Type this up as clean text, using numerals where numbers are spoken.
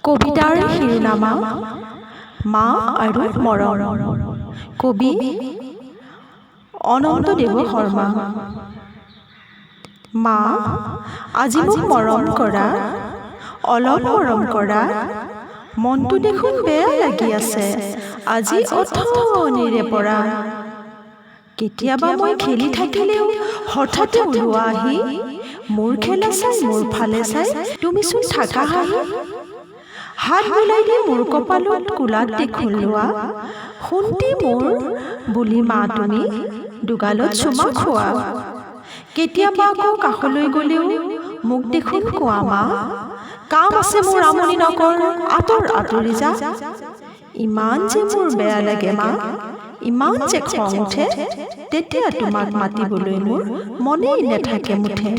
কবিতাৰ শিৰোনামা মা আৰু মৰম। কবি অনন্তদেৱ শৰ্মা। মা, আজি মোক মৰম কৰা, অলপ মৰম কৰা, মনটো দেখোন বেয়া লাগি আছে আজি অথনিৰে পৰা। কেতিয়াবা মই খেলি থাকিলেও হঠাতে ওলোৱা আহি, মোৰ খেলা চাই মোৰ ফালে চাই তুমিচোন থাকা হাঁহি। হাত বুলাই দি মোৰ কপালত কোলাত দেখোন লোৱা, শুন্তি মোৰ বুলি মা তুমি দুগালত চুমা খোৱা। কেতিয়াবা আকৌ কাষলৈ গ'লেও মোক দেখোন কোৱা মা, কাম আছে মোৰ আমনি নকৰ, আঁতৰ আঁতৰি যা। ইমান যে মোৰ বেয়া লাগে মা, ইমান যে খং উঠে, তেতিয়া তোমাক মাতিবলৈ মোৰ মনেই নেথাকে মুঠে।